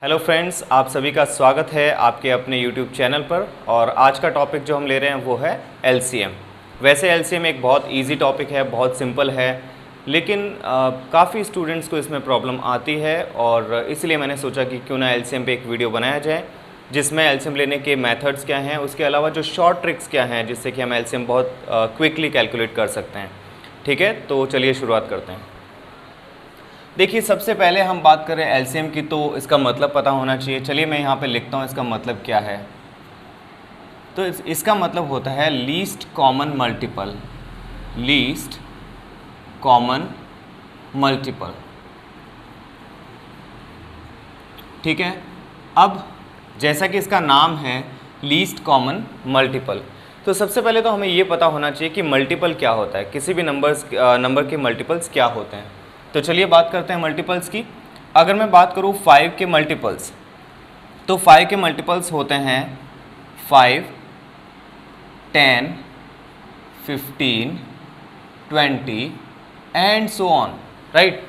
Hello friends, आप सभी का स्वागत है आपके अपने YouTube चैनल पर। और आज का टॉपिक जो हम ले रहे हैं वो है LCM। वैसे LCM एक बहुत इजी टॉपिक है, बहुत सिंपल है, लेकिन काफ़ी स्टूडेंट्स को इसमें प्रॉब्लम आती है और इसलिए मैंने सोचा कि क्यों ना LCM पे एक वीडियो बनाया जाए जिसमें LCM लेने के मेथड्स क्या हैं, उसके अलावा जो शॉर्ट ट्रिक्स क्या हैं जिससे कि हम LCM बहुत क्विकली कैलकुलेट कर सकते हैं। ठीक है, तो चलिए शुरुआत करते हैं। देखिए, सबसे पहले हम बात करें LCM की तो इसका मतलब पता होना चाहिए। चलिए मैं यहाँ पे लिखता हूँ इसका मतलब क्या है। तो इसका मतलब होता है least common multiple. Least common multiple, ठीक है। अब जैसा कि इसका नाम है लीस्ट कॉमन मल्टीपल, तो सबसे पहले तो हमें ये पता होना चाहिए कि मल्टीपल क्या होता है, किसी भी नंबर के मल्टीपल्स क्या होते हैं। तो चलिए बात करते हैं मल्टीपल्स की। अगर मैं बात करूँ 5 के मल्टीपल्स, तो 5 के मल्टीपल्स होते हैं 5, 10, 15, 20 and so on, right.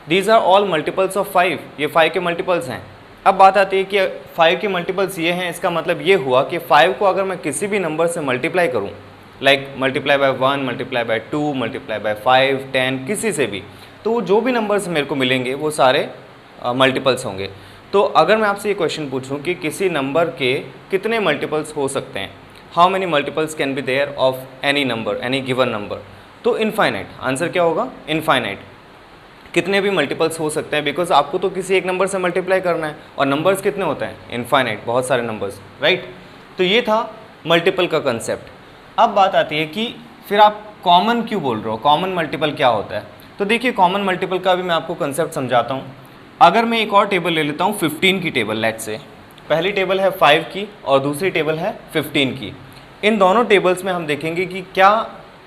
These are all multiples of 5। ये 5 के मल्टीपल्स हैं। अब बात आती है कि 5 के मल्टीपल्स ये हैं, इसका मतलब ये हुआ कि 5 को अगर मैं किसी भी नंबर से मल्टीप्लाई करूँ, like multiply by 1, multiply by 2, multiply by 5, 10, किसी से भी, तो जो भी नंबर्स मेरे को मिलेंगे वो सारे मल्टीपल्स होंगे। तो अगर मैं आपसे ये क्वेश्चन पूछूं कि किसी नंबर के कितने मल्टीपल्स हो सकते हैं, how many multiples can be there of any number, any given number, तो इनफाइनाइट। आंसर क्या होगा? इनफाइनाइट। कितने भी मल्टीपल्स हो सकते हैं, बिकॉज आपको तो किसी एक नंबर से मल्टीप्लाई करना है और नंबर्स कितने होते हैं? इनफाइनाइट, बहुत सारे नंबर्स, राइट। तो ये था मल्टीपल का कंसेप्ट। अब बात आती है कि फिर आप कॉमन क्यों बोल रहे हो, कॉमन मल्टीपल क्या होता है? तो देखिए, कॉमन मल्टीपल का भी मैं आपको कंसेप्ट समझाता हूँ। अगर मैं एक और टेबल ले लेता हूँ 15 की टेबल, लेट्स से पहली टेबल है 5 की और दूसरी टेबल है 15 की। इन दोनों टेबल्स में हम देखेंगे कि क्या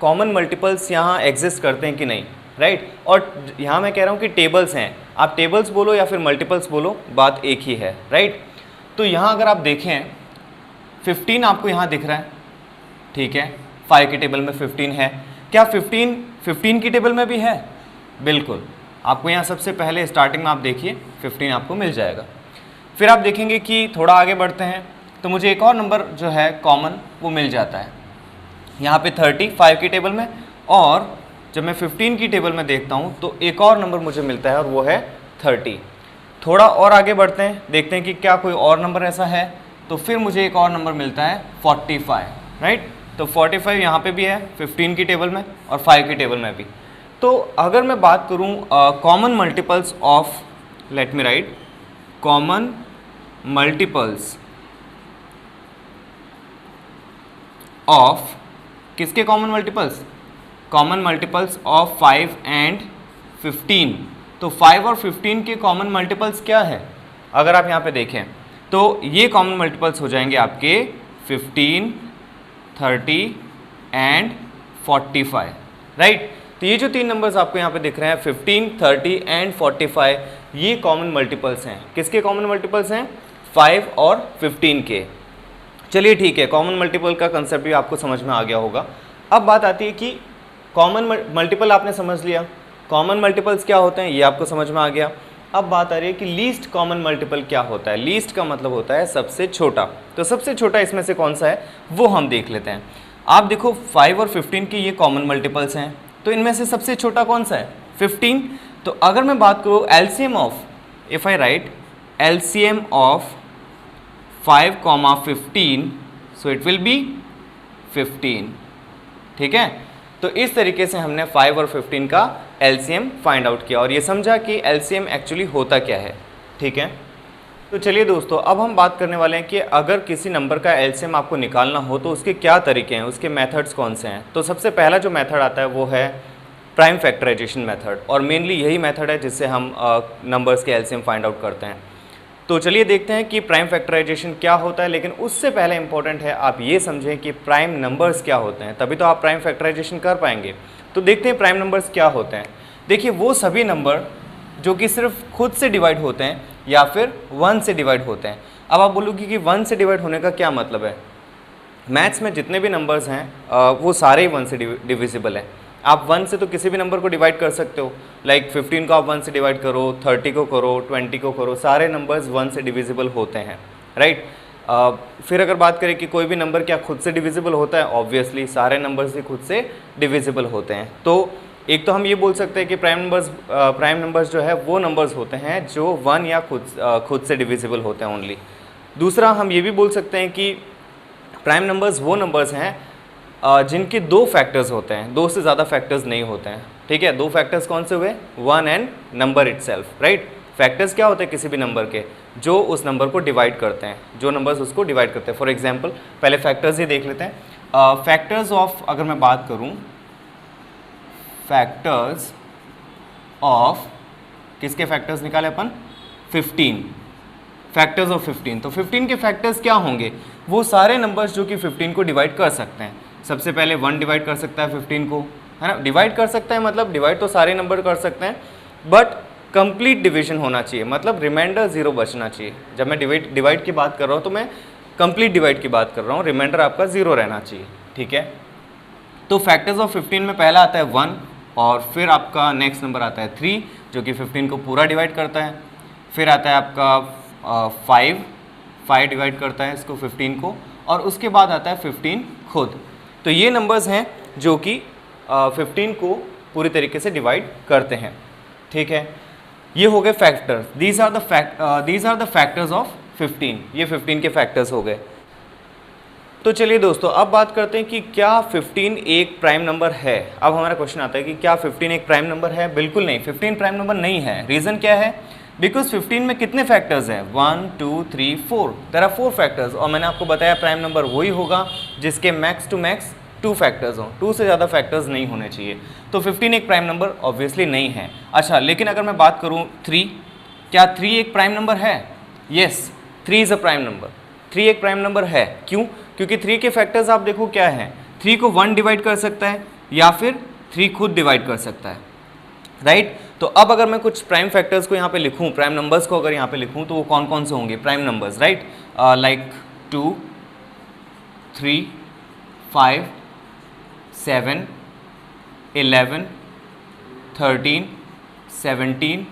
कॉमन मल्टीपल्स यहाँ एग्जिस्ट करते हैं कि नहीं, राइट। और यहाँ मैं कह रहा हूँ कि टेबल्स हैं, आप टेबल्स बोलो या फिर मल्टीपल्स बोलो, बात एक ही है, राइट। तो यहाँ अगर आप देखें 15 आपको यहाँ दिख रहा है, ठीक है। 5 की टेबल में 15 है। क्या 15 की टेबल में भी है? बिल्कुल। आपको यहाँ सबसे पहले स्टार्टिंग में आप देखिए 15 आपको मिल जाएगा। फिर आप देखेंगे कि थोड़ा आगे बढ़ते हैं तो मुझे एक और नंबर जो है कॉमन वो मिल जाता है यहाँ पे 30 5 की टेबल में। और जब मैं 15 की टेबल में देखता हूँ तो एक और नंबर मुझे मिलता है और वो है 30। थोड़ा और आगे बढ़ते हैं, देखते हैं कि क्या कोई और नंबर ऐसा है, तो फिर मुझे एक और नंबर मिलता है 45, राइट। तो 45 यहाँ पे भी है 15 की टेबल में और 5 की टेबल में भी। तो अगर मैं बात करूं common multiples of, let me write, common multiples of, किसके common multiples? Common multiples of 5 and 15। तो 5 और 15 के कॉमन मल्टीपल्स क्या है? अगर आप यहाँ पे देखें तो ये कॉमन मल्टीपल्स हो जाएंगे आपके 15, 30 एंड 45, राइट। तो ये जो तीन नंबर्स आपको यहाँ पे दिख रहे हैं 15, 30 एंड 45, ये कॉमन मल्टीपल्स हैं। किसके कॉमन मल्टीपल्स हैं? 5 और 15 के। चलिए ठीक है, कॉमन मल्टीपल का कंसेप्ट भी आपको समझ में आ गया होगा। अब बात आती है कि कॉमन मल्टीपल आपने समझ लिया, कॉमन मल्टीपल्स क्या होते हैं ये आपको समझ में आ गया। अब बात आ रही है कि लीस्ट कॉमन मल्टीपल क्या होता है। लीस्ट का मतलब होता है सबसे छोटा। तो सबसे छोटा इसमें से कौन सा है वो हम देख लेते हैं। आप देखो 5 और 15 की ये कॉमन मल्टीपल्स हैं, तो इनमें से सबसे छोटा कौन सा है? 15। तो अगर मैं बात करूँ LCM of, if I right LCM of 5, 15, so it will be 15, ठीक है। तो इस तरीके से हमने 5 और 15 का LCM फाइंड आउट किया और ये समझा कि LCM एक्चुअली होता क्या है, ठीक है। तो चलिए दोस्तों, अब हम बात करने वाले हैं कि अगर किसी नंबर का LCM आपको निकालना हो तो उसके क्या तरीके हैं, उसके मेथड्स कौन से हैं। तो सबसे पहला जो मेथड आता है वो है प्राइम फैक्टराइजेशन मेथड, और मेनली यही मेथड है जिससे हम नंबर्स के LCM फाइंड आउट करते हैं। तो चलिए देखते हैं कि प्राइम फैक्टराइजेशन क्या होता है, लेकिन उससे पहले इंपॉर्टेंट है आप ये समझें कि प्राइम नंबर्स क्या होते हैं, तभी तो आप प्राइम फैक्टराइजेशन कर पाएंगे। तो देखते हैं प्राइम नंबर्स क्या होते हैं। देखिए, वो सभी नंबर जो कि सिर्फ खुद से डिवाइड होते हैं या फिर 1 से डिवाइड होते हैं। अब आप बोलोगे कि 1 से डिवाइड होने का क्या मतलब है? मैथ्स में जितने भी नंबर्स हैं वो सारे ही 1 से डिविजिबल हैं। आप 1 से तो किसी भी नंबर को डिवाइड कर सकते हो, लाइक 15 को आप 1 से डिवाइड करो, 30 को करो, 20 को करो, सारे नंबर्स 1 से डिविजिबल होते हैं, राइट। फिर अगर बात करें कि कोई भी नंबर क्या खुद से डिविजिबल होता है, ऑब्वियसली सारे नंबर्स ही खुद से डिविजिबल होते हैं। तो एक तो हम ये बोल सकते हैं कि प्राइम नंबर्स जो है वो नंबर्स होते हैं जो 1 या खुद से डिविजिबल होते हैं ओनली। दूसरा हम ये भी बोल सकते हैं कि प्राइम नंबर्स वो नंबर्स हैं जिनके 2 फैक्टर्स होते हैं, 2 से ज़्यादा फैक्टर्स नहीं होते हैं, ठीक है। 2 फैक्टर्स कौन से हुए, 1 and number itself, right. Factors क्या होते हैं किसी भी नंबर के, जो उस नंबर को डिवाइड करते हैं, जो नंबर्स उसको डिवाइड करते हैं। फॉर एग्जांपल पहले फैक्टर्स ही देख लेते हैं। फैक्टर्स ऑफ, अगर मैं बात करूं फैक्टर्स ऑफ, किसके फैक्टर्स निकाले अपन, 15, फैक्टर्स ऑफ 15। तो 15 के फैक्टर्स क्या होंगे, वो सारे नंबर्स जो कि 15 को डिवाइड कर सकते हैं। सबसे पहले 1 डिवाइड कर सकता है 15 को, है ना, डिवाइड कर सकता है, मतलब डिवाइड तो सारे नंबर कर सकते हैं, बट कंप्लीट डिवीजन होना चाहिए, मतलब रिमाइंडर 0 बचना चाहिए। जब मैं डिवाइड की बात कर रहा हूँ तो मैं कंप्लीट डिवाइड की बात कर रहा हूँ, रिमाइंडर आपका 0 रहना चाहिए, ठीक है। तो फैक्टर्स ऑफ 15 में पहला आता है 1, और फिर आपका नेक्स्ट नंबर आता है 3 जो कि 15 को पूरा डिवाइड करता है। फिर आता है आपका 5 डिवाइड करता है इसको 15 को, और उसके बाद आता है 15 खुद। तो ये नंबर्स हैं जो कि 15 को पूरी तरीके से डिवाइड करते हैं, ठीक है। ये हो गए factors, these are the factors of 15, ये 15 के फैक्टर्स हो गए। तो चलिए दोस्तों अब बात करते हैं कि क्या 15 एक प्राइम नंबर है। अब हमारा क्वेश्चन आता है कि क्या 15 एक प्राइम नंबर है। बिल्कुल नहीं, 15 प्राइम नंबर नहीं है। रीज़न क्या है, बिकॉज 15 में कितने फैक्टर्स हैं, 1 2 3 4, देयर आर 4 फैक्टर्स, और मैंने आपको बताया प्राइम नंबर वही होगा जिसके मैक्स टू मैक्स 2 फैक्टर्स हों, 2 से ज़्यादा फैक्टर्स नहीं होने चाहिए। तो 15 एक प्राइम नंबर ऑब्वियसली नहीं है। अच्छा, लेकिन अगर मैं बात करूँ 3, क्या 3 एक प्राइम नंबर है? Yes, 3 is a prime number. 3 एक प्राइम नंबर है, क्यों? क्योंकि 3 के फैक्टर्स आप देखो क्या है, 3 को 1 डिवाइड कर सकता है या फिर 3 खुद डिवाइड कर सकता है, राइट। तो अब अगर मैं कुछ प्राइम फैक्टर्स को यहाँ पे लिखूँ, प्राइम नंबर्स को अगर यहाँ पे लिखूँ, तो वो कौन कौन से होंगे prime numbers, right, like 2 3 5 7 11 13 17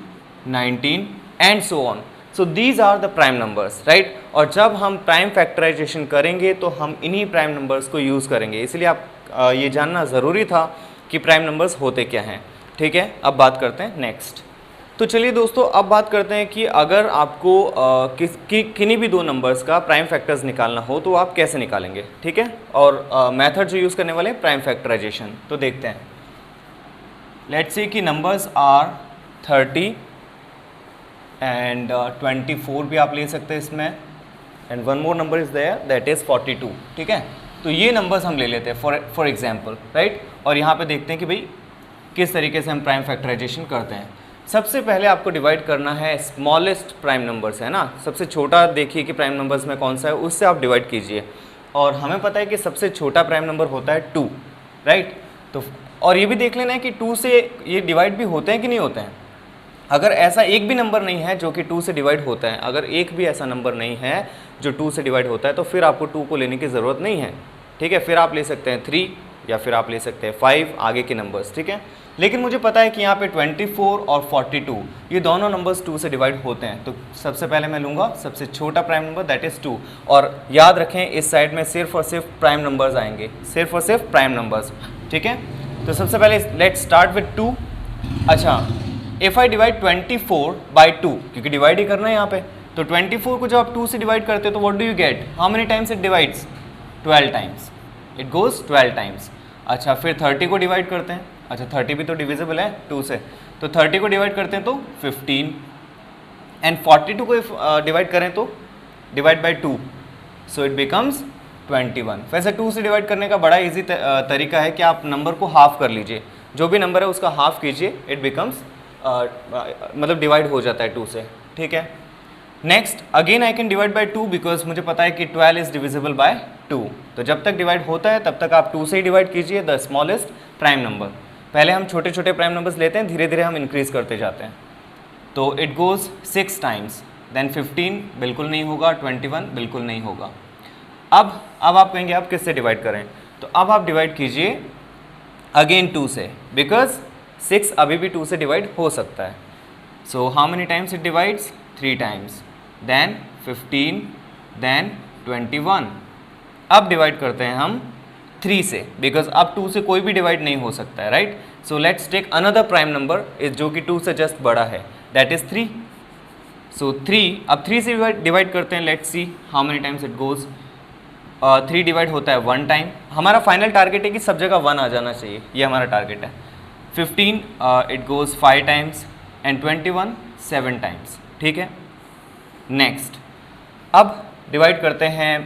19 and so on. So these are the prime numbers, right. और जब हम प्राइम फैक्टराइजेशन करेंगे तो हम इन्हीं प्राइम नंबर्स को यूज़ करेंगे, इसलिए आप ये जानना ज़रूरी था कि प्राइम नंबर्स होते क्या हैं, ठीक है। अब बात करते हैं नेक्स्ट। तो चलिए दोस्तों अब बात करते हैं कि अगर आपको किन्हीं भी 2 नंबर्स का प्राइम फैक्टर्स निकालना हो तो आप कैसे निकालेंगे, ठीक है। और मेथड जो यूज़ करने वाले हैं प्राइम फैक्टराइजेशन, तो देखते हैं। लेट्स से कि नंबर्स आर 30 एंड 24 भी आप ले सकते हैं इसमें, and one more number is there that is 42, ठीक है। तो ये नंबर्स हम ले लेते हैं फॉर एग्जाम्पल, राइट। और यहाँ पे देखते हैं कि भाई किस तरीके से हम प्राइम फैक्टराइजेशन करते हैं। सबसे पहले आपको डिवाइड करना है स्मॉलेस्ट प्राइम नंबर्स, है ना, सबसे छोटा देखिए कि प्राइम नंबर्स में कौन सा है, उससे आप डिवाइड कीजिए। और हमें पता है कि सबसे छोटा प्राइम नंबर होता है 2, राइट। तो और ये भी देख लेना है कि 2 से ये डिवाइड भी होते हैं कि नहीं होते हैं। अगर ऐसा एक भी नंबर नहीं है जो कि 2 से डिवाइड होता है, अगर एक भी ऐसा नंबर नहीं है जो 2 से डिवाइड होता है, तो फिर आपको 2 को लेने की ज़रूरत नहीं है, ठीक है। फिर आप ले सकते हैं 3 या फिर आप ले सकते हैं 5, आगे के नंबर्स, ठीक है। लेकिन मुझे पता है कि यहाँ पे 24 और 42 ये दोनों नंबर्स 2 से डिवाइड होते हैं, तो सबसे पहले मैं लूँगा सबसे छोटा प्राइम नंबर दैट इज़ 2। और याद रखें इस साइड में सिर्फ और सिर्फ प्राइम नंबर्स आएंगे, सिर्फ और सिर्फ प्राइम नंबर्स, ठीक है। तो सबसे पहले लेट्स स्टार्ट विथ 2। अच्छा, इफ़ आई डिवाइड 24 बाई 2, क्योंकि डिवाइड ही करना है यहाँ पे, तो 24 को जब आप 2 से डिवाइड करते हो तो what do you get, how many times it divides, 12 times, it goes 12 times. अच्छा, फिर 30 को डिवाइड करते हैं। अच्छा, 30 भी तो डिविजिबल है 2 से, तो 30 को डिवाइड करते हैं तो 15, एंड 42 को डिवाइड करें तो divide by 2, so it becomes 21। वैसे 2 से डिवाइड करने का बड़ा इजी तरीका है कि आप नंबर को हाफ कर लीजिए, जो भी नंबर है उसका हाफ कीजिए, इट बिकम्स मतलब डिवाइड हो जाता है 2 से, ठीक है। Next again I can divide by 2 because मुझे पता है कि 12 इज डिविजिबल बाय 2। तो जब तक डिवाइड होता है तब तक आप 2 से ही डिवाइड कीजिए द स्मॉलेस्ट प्राइम नंबर। पहले हम छोटे छोटे प्राइम नंबर्स लेते हैं, धीरे धीरे हम इंक्रीज करते जाते हैं। तो इट गोज़ 6 टाइम्स, देन 15 बिल्कुल नहीं होगा, 21 बिल्कुल नहीं होगा। अब आप कहेंगे आप किससे डिवाइड करें, तो अब आप डिवाइड कीजिए अगेन 2 से, बिकॉज 6 अभी भी 2 से डिवाइड हो सकता है. So how many times it divides? 3 times. Then 15, then 21. अब डिवाइड करते हैं हम 3 से, बिकॉज अब 2 से कोई भी डिवाइड नहीं हो सकता है, right. So let's take another prime number जो कि 2 से जस्ट बड़ा है, दैट इज 3. सो 3, अब 3 से डिवाइड करते हैं. Let's see how many times it goes. 3 divide होता है 1 टाइम. हमारा फाइनल टारगेट है कि सब जगह 1 आ जाना चाहिए, ये हमारा टारगेट है. 15 it goes 5 times and 21 7 times. ठीक है. नेक्स्ट, अब डिवाइड करते हैं.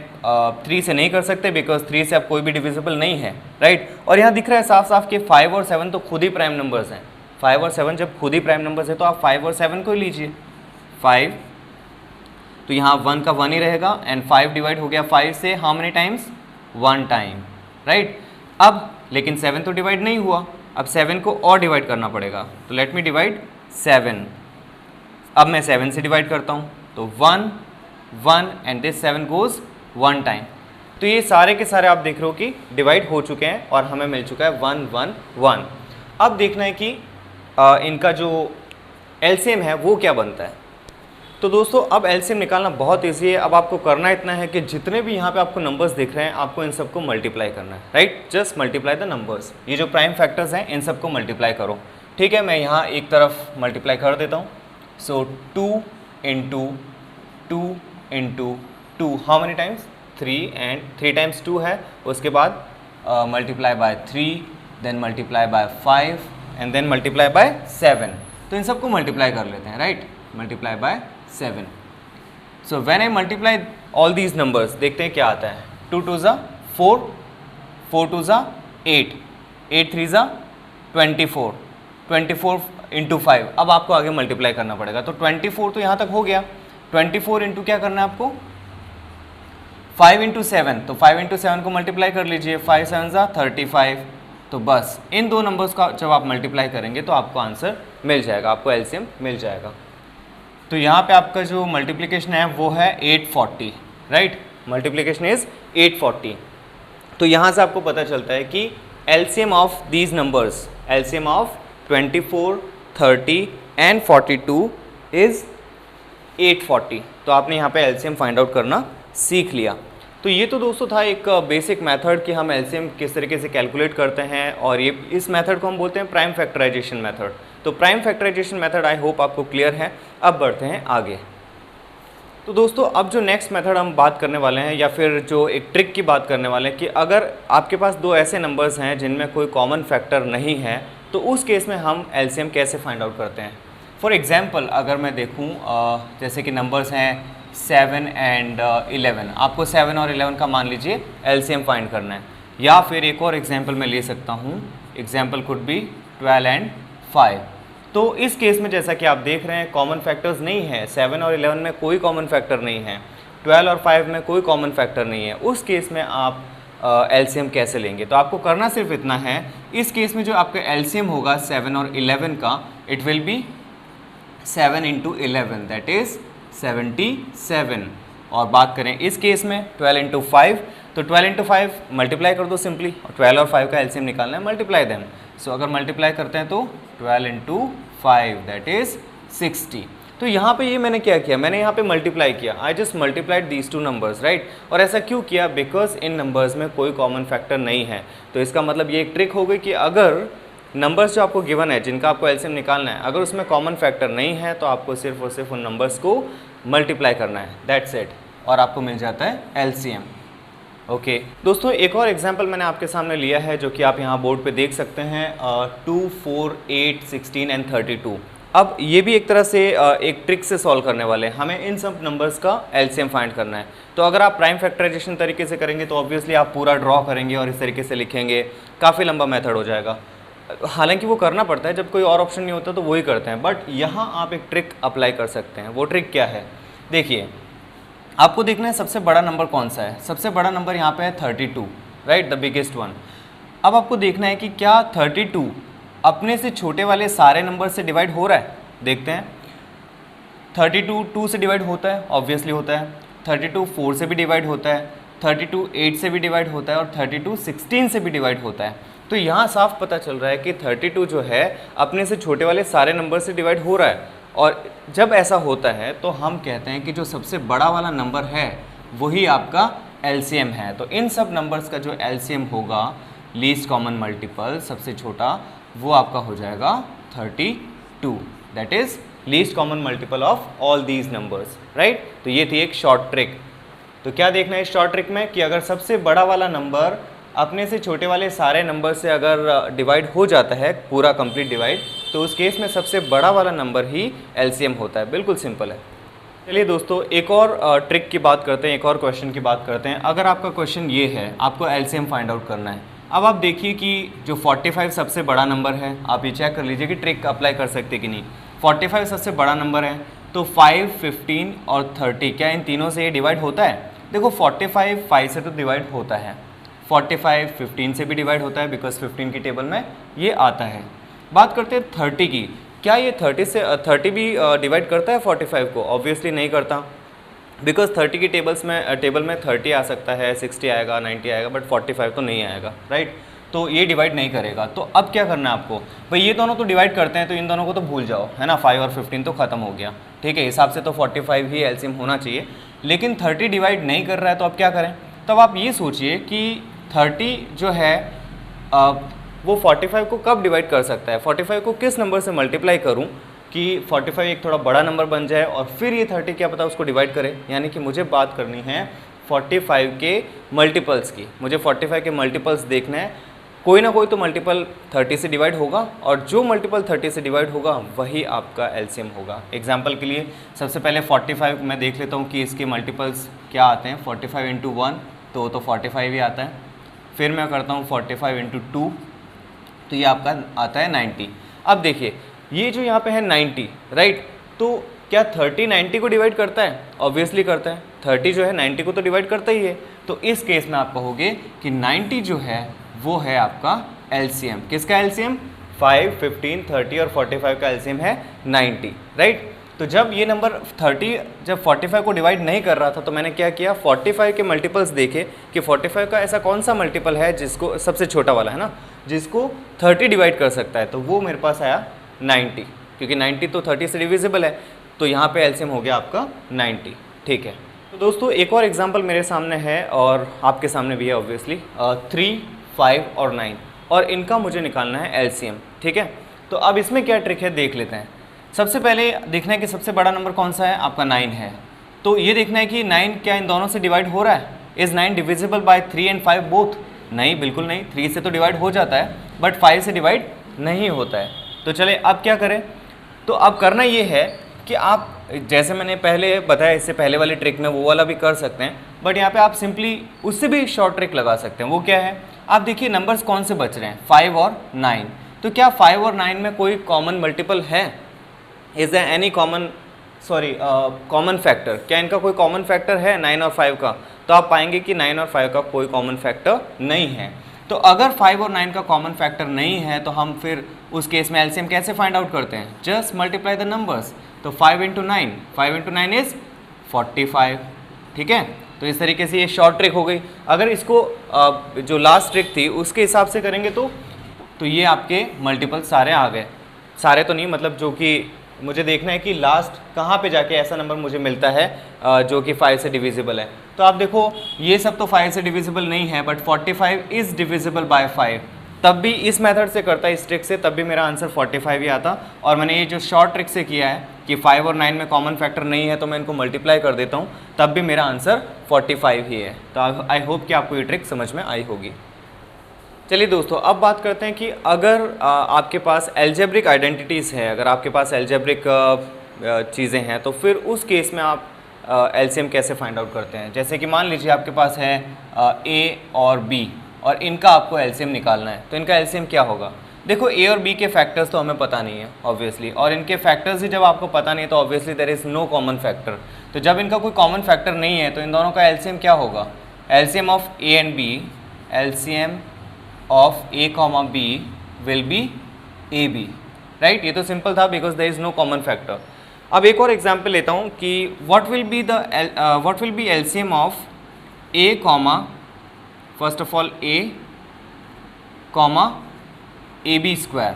3 से नहीं कर सकते बिकॉज 3 से अब कोई भी डिविजिबल नहीं है, राइट. और यहाँ दिख रहा है साफ साफ कि 5 और 7 तो खुद ही प्राइम नंबर्स हैं. 5 और 7 जब खुद ही प्राइम नंबर्स है तो आप 5 और 7 को ही लीजिए. 5 तो यहाँ 1 का 1 ही रहेगा एंड 5 डिवाइड हो गया 5 से how many times? 1 time, right. अब लेकिन 7 तो डिवाइड नहीं हुआ, अब 7 को और डिवाइड करना पड़ेगा. तो लेट मी डिवाइड 7. अब मैं 7 से डिवाइड करता हूँ तो 1 1 एंड दिस 7 गोज 1 टाइम. तो ये सारे के सारे आप देख रहे हो कि डिवाइड हो चुके हैं और हमें मिल चुका है 1 1 1. अब देखना है कि इनका जो एलसीएम है वो क्या बनता है. तो दोस्तों अब एलसीएम निकालना बहुत ईजी है. अब आपको करना इतना है कि जितने भी यहाँ पे आपको नंबर्स दिख रहे हैं आपको इन सबको मल्टीप्लाई करना है, right. Just multiply the numbers. ये जो प्राइम फैक्टर्स हैं इन सबको मल्टीप्लाई करो. ठीक है, मैं यहाँ एक तरफ मल्टीप्लाई कर देता हूँ. So 2 into 2 into 2 how many times? 3 and 3 times 2 है. उसके बाद multiply by 3, then multiply by 5 and then multiply by 7. तो इन सबको मल्टीप्लाई कर लेते हैं, right. Multiply by 7. So when I multiply all these numbers, देखते हैं क्या आता है. 2 2 ज़ा 4, 4 2 ज़ा 8, 8 3 ज़ा 24, 24 इंटू 5. अब आपको आगे मल्टीप्लाई करना पड़ेगा. तो 24 तो यहाँ तक हो गया. 24 इंटू क्या करना है आपको? 5 इंटू 7. तो 5 इंटू 7 को मल्टीप्लाई कर लीजिए. 5 7 ज़ा 35. तो बस इन दो नंबर्स का जब आप मल्टीप्लाई करेंगे तो आपको आंसर मिल जाएगा, आपको एलसीएम मिल जाएगा. तो यहाँ पे आपका जो मल्टीप्लिकेशन है वो है 840, राइट. Multiplication is 840. तो यहाँ से आपको पता चलता है कि LCM of these numbers, LCM of 24, 30 and 42 is 840. तो आपने यहाँ पे एलसीएम फाइंड आउट करना सीख लिया. तो ये तो दोस्तों था एक बेसिक मेथड कि हम एलसीएम किस तरीके से कैलकुलेट करते हैं, और ये इस मेथड को हम बोलते हैं प्राइम फैक्टराइजेशन मेथड. तो prime factorization method I hope आपको क्लियर है. अब बढ़ते हैं आगे. तो दोस्तों अब जो नेक्स्ट मेथड हम बात करने वाले हैं, या फिर जो एक ट्रिक की बात करने वाले हैं, कि अगर आपके पास दो ऐसे नंबर्स हैं जिनमें कोई कॉमन फैक्टर नहीं है तो उस केस में हम एलसीएम कैसे फाइंड आउट करते हैं. फॉर एग्जांपल अगर मैं देखूं जैसे कि नंबर्स हैं 7 एंड 11, आपको 7 और 11 का मान लीजिए एलसीएम फाइंड करना है. या फिर एक और एग्जांपल मैं ले सकता हूं, एग्जांपल कुड बी 12 एंड 5. तो इस केस में जैसा कि आप देख रहे हैं कॉमन फैक्टर्स नहीं है. 7 और 11 में कोई कॉमन फैक्टर नहीं है, 12 और 5 में कोई कॉमन फैक्टर नहीं है. उस केस में आप एलसीएम कैसे लेंगे? तो आपको करना सिर्फ इतना है, इस केस में जो आपका एलसीएम होगा 7 और 11 का, it will be 7 into 11 that is 77. और बात करें इस केस में 12 इंटू 5, तो 12 इंटू 5 मल्टीप्लाई कर दो सिंपली, और 12 और 5 का एलसीएम निकालना है, मल्टीप्लाई देम. सो अगर मल्टीप्लाई करते हैं तो 12 इंटू 5 दैट इज़ 60. तो यहाँ पे ये मैंने क्या किया, मैंने यहाँ पे मल्टीप्लाई किया. I just multiplied these two numbers, right. और ऐसा क्यों किया? बिकॉज इन नंबर्स में कोई कॉमन फैक्टर नहीं है. तो इसका मतलब ये एक ट्रिक हो गई कि अगर नंबर्स जो आपको गिवन है जिनका आपको एलसीएम निकालना है, अगर उसमें कॉमन फैक्टर नहीं है तो आपको सिर्फ और सिर्फ उन नंबर्स को मल्टीप्लाई करना है, दैट्स इट, और आपको मिल जाता है एलसीएम. ओके दोस्तों, एक और एग्जांपल मैंने आपके सामने लिया है जो कि आप यहाँ बोर्ड पे देख सकते हैं. 2, 4, 8, 16 एंड 32. अब ये भी एक तरह से एक ट्रिक से सॉल्व करने वाले हैं. हमें इन सब नंबर्स का एलसीएम फाइंड करना है. तो अगर आप प्राइम फैक्टराइजेशन तरीके से करेंगे तो ऑब्वियसली आप पूरा ड्रॉ करेंगे और इस तरीके से लिखेंगे, काफ़ी लंबा मेथड हो जाएगा. हालांकि वो करना पड़ता है, जब कोई और ऑप्शन नहीं होता तो वही करते हैं. बट यहाँ आप एक ट्रिक अप्लाई कर सकते हैं. वो ट्रिक क्या है? देखिए, आपको देखना है सबसे बड़ा नंबर कौन सा है. सबसे बड़ा नंबर यहाँ पे है 32, राइट, द बिगेस्ट वन. अब आपको देखना है कि क्या 32 अपने से छोटे वाले सारे नंबर से डिवाइड हो रहा है. देखते हैं. 32 2 से डिवाइड होता है, ऑब्वियसली होता है. 32 4 से भी डिवाइड होता है, 32 8 से भी डिवाइड होता है, और 32 16 से भी डिवाइड होता है. तो यहाँ साफ पता चल रहा है कि 32 जो है अपने से छोटे वाले सारे नंबर से डिवाइड हो रहा है, और जब ऐसा होता है तो हम कहते हैं कि जो सबसे बड़ा वाला नंबर है वही आपका एलसीएम है। तो इन सब नंबर्स का जो एलसीएम होगा, लीस्ट कॉमन मल्टीपल सबसे छोटा, वो आपका हो जाएगा 32, that is least common multiple of all these numbers, right. तो ये थी एक शॉर्ट ट्रिक। तो क्या देखना है इस शॉर्ट ट्रिक में कि अगर सबसे बड़ा वाला नंबर अपने से छोटे वाले सारे नंबर से अगर डिवाइड हो जाता है, पूरा कंप्लीट डिवाइड, तो उस केस में सबसे बड़ा वाला नंबर ही एलसीएम होता है। बिल्कुल सिंपल है। चलिए दोस्तों, एक और ट्रिक की बात करते हैं, एक और क्वेश्चन की बात करते हैं। अगर आपका क्वेश्चन ये है, आपको एलसीएम फाइंड आउट करना है। अब आप देखिए कि जो 45 सबसे बड़ा नंबर है, आप ये चेक कर लीजिए कि ट्रिक अप्लाई कर सकते कि नहीं। 45 सबसे बड़ा नंबर है, तो 5, 15 और 30, क्या इन तीनों से ये डिवाइड होता है? देखो 45 5 से तो डिवाइड होता है, 45 15 से भी डिवाइड होता है, बिकॉज 15 की टेबल में ये आता है। बात करते हैं 30 की, क्या ये 30 भी डिवाइड करता है 45 को? ऑब्वियसली नहीं करता, बिकॉज 30 की टेबल में 30 आ सकता है, 60 आएगा, 90 आएगा, बट 45 तो नहीं आएगा, राइट। तो ये डिवाइड नहीं करेगा। तो अब क्या करना है आपको? भाई ये दोनों तो डिवाइड करते हैं, तो इन दोनों को तो भूल जाओ, है ना। 5 और 15 तो खत्म हो गया, ठीक है। हिसाब से तो 45 ही एलसीएम होना चाहिए, लेकिन 30 डिवाइड नहीं कर रहा है, तो अब क्या करें? तब आप ये सोचिए कि 30 जो है वो 45 को कब डिवाइड कर सकता है, 45 को किस नंबर से मल्टीप्लाई करूं कि 45 एक थोड़ा बड़ा नंबर बन जाए और फिर ये 30 क्या पता उसको डिवाइड करे। यानी कि मुझे बात करनी है 45 के मल्टीपल्स की, मुझे 45 के मल्टीपल्स देखना है। कोई ना कोई तो मल्टीपल 30 से डिवाइड होगा, और जो मल्टीपल 30 से डिवाइड होगा वही आपका एलसीएम होगा। एग्जाम्पल के लिए सबसे पहले 45 मैं देख लेता हूँ कि इसके मल्टीपल्स क्या आते हैं। 45 इंटू 1 तो 45 ही आता है। फिर मैं करता हूँ 45 इंटू 2, तो ये आपका आता है 90। अब देखिए ये जो यहाँ पे है 90, राइट। तो क्या 30 90 को डिवाइड करता है? ऑब्वियसली करता है। 30 जो है 90 को तो डिवाइड करता ही है। तो इस केस में आप कहोगे कि 90 जो है वो है आपका एलसीएम। किसका एलसीएम? 5, 15, 30 और 45 का एलसीएम है 90, राइट। तो जब ये नंबर 30 जब 45 को डिवाइड नहीं कर रहा था, तो मैंने क्या किया, 45 के मल्टीपल्स देखे कि 45 का ऐसा कौन सा मल्टीपल है जिसको, सबसे छोटा वाला है ना, जिसको 30 डिवाइड कर सकता है। तो वो मेरे पास आया 90, क्योंकि 90 तो 30 से डिविजिबल है। तो यहाँ पे एलसीएम हो गया आपका 90, ठीक है। तो दोस्तों एक और एग्जांपल मेरे सामने है और आपके सामने भी है ऑब्वियसली, 3, 5 और 9, और इनका मुझे निकालना है एलसीएम, ठीक है। तो अब इसमें क्या ट्रिक है देख लेते हैं। सबसे पहले देखना है कि सबसे बड़ा नंबर कौन सा है, आपका 9 है। तो ये देखना है कि 9 क्या इन दोनों से डिवाइड हो रहा है। Is 9 divisible by 3 and 5 both? नहीं, बिल्कुल नहीं। 3 से तो डिवाइड हो जाता है, बट 5 से डिवाइड नहीं होता है। तो चले अब क्या करें? तो अब करना ये है कि आप, जैसे मैंने पहले बताया, इससे पहले वाली ट्रिक में वो वाला भी कर सकते हैं, बट यहाँ पे आप सिंपली उससे भी शॉर्ट ट्रिक लगा सकते हैं। वो क्या है? आप देखिए नंबर्स कौन से बच रहे हैं, 5 और 9। तो क्या 5 और 9 में कोई कॉमन मल्टीपल है? Is there any common factor? क्या इनका कोई कॉमन फैक्टर है 9 और 5 का? तो आप पाएंगे कि 9 और 5 का कोई कॉमन फैक्टर नहीं है। तो अगर 5 और 9 का कॉमन फैक्टर नहीं है, तो हम फिर उस केस में एलसीएम कैसे फाइंड आउट करते हैं? Just multiply the numbers. तो 5 इंटू 9 इज 45, ठीक है। तो इस तरीके से ये शॉर्ट ट्रिक हो गई। अगर इसको जो लास्ट ट्रिक थी उसके हिसाब से करेंगे तो ये आपके मल्टीपल सारे आ गए। सारे तो नहीं, मतलब जो कि मुझे देखना है कि लास्ट कहाँ पे जाके ऐसा नंबर मुझे मिलता है जो कि 5 से डिविजिबल है। तो आप देखो ये सब तो 5 से डिविजिबल नहीं है, बट 45 इज़ डिविजिबल बाय 5। तब भी इस मेथड से करता, इस ट्रिक से, तब भी मेरा आंसर 45 ही आता। और मैंने ये जो शॉर्ट ट्रिक से किया है कि 5 और 9 में कॉमन फैक्टर नहीं है, तो मैं इनको मल्टीप्लाई कर देता हूँ, तब भी मेरा आंसर 45 ही है। तो आई होप कि आपको ये ट्रिक समझ में आई होगी। चलिए दोस्तों, अब बात करते हैं कि अगर आपके पास एल्जेब्रिक आइडेंटिटीज़ है, अगर आपके पास एल्जेब्रिक चीज़ें हैं, तो फिर उस केस में आप एलसीएम कैसे फाइंड आउट करते हैं। जैसे कि मान लीजिए आपके पास है ए और बी, और इनका आपको एलसीएम निकालना है। तो इनका एलसीएम क्या होगा? देखो ए और बी के फैक्टर्स तो हमें पता नहीं है ऑब्वियसली, और इनके फैक्टर्स ही जब आपको पता नहीं है, तो obviously there is no common factor. तो जब इनका कोई कॉमन फैक्टर नहीं है, तो इन दोनों का एलसीएम क्या होगा? LCM of A and B, LCM of A comma B will be A B, right. ये तो सिंपल था, because there is no common factor. अब एक और एग्जाम्पल लेता हूँ कि what will be LCM of A comma, first of all A comma A B square.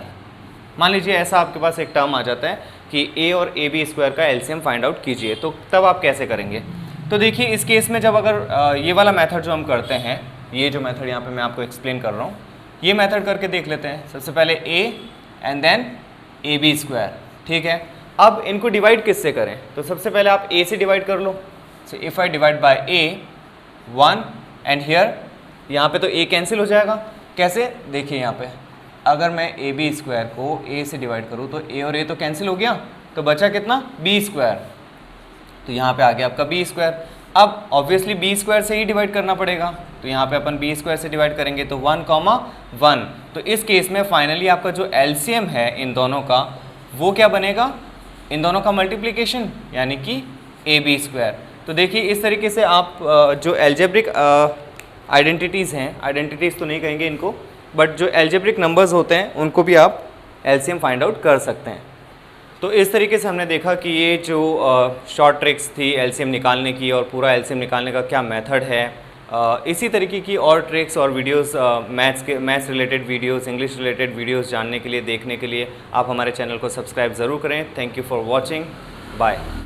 मान लीजिए ऐसा आपके पास एक टर्म आ जाता है कि ए और ए बी स्क्वायर का एलसीएम फाइंड आउट कीजिए, तो तब आप कैसे करेंगे? तो देखिए इस केस में जब अगर ये वाला मेथड जो हम करते हैं, ये जो मेथड यहाँ पे मैं आपको एक्सप्लेन कर रहा हूँ, ये मेथड करके देख लेते हैं। सबसे पहले A and then A B square, ठीक है। अब इनको डिवाइड किससे करें? तो सबसे पहले आप ए से डिवाइड कर लो। So if I divide by A 1 and here, यहाँ पे तो ए कैंसिल हो जाएगा। कैसे? देखिए यहाँ पे अगर मैं ए बी स्क्वायर को ए से डिवाइड करूँ तो ए और ए तो कैंसिल हो गया, तो बचा कितना? B square. तो यहाँ पे आ गया आपका बी स्क्वायर। अब ऑब्वियसली बी स्क्वायर से ही डिवाइड करना पड़ेगा, तो यहाँ पे अपन बी स्क्वायर से डिवाइड करेंगे तो 1 कॉमा 1। तो इस केस में फाइनली आपका जो एलसीएम है इन दोनों का, वो क्या बनेगा? इन दोनों का मल्टीप्लिकेशन, यानी कि ए बी स्क्वायर। तो देखिए इस तरीके से आप जो एल्जेब्रिक आइडेंटिटीज़ हैं, आइडेंटिटीज़ तो नहीं कहेंगे इनको, बट जो एल्जेब्रिक नंबर्स होते हैं उनको भी आप एलसीएम फाइंड आउट कर सकते हैं। तो इस तरीके से हमने देखा कि ये जो शॉर्ट ट्रिक्स थी एलसीएम निकालने की और पूरा एलसीएम निकालने का क्या मेथड है। इसी तरीके की और ट्रिक्स और videos, maths related videos, English related videos जानने के लिए, देखने के लिए आप हमारे चैनल को सब्सक्राइब ज़रूर करें। Thank you for watching, bye.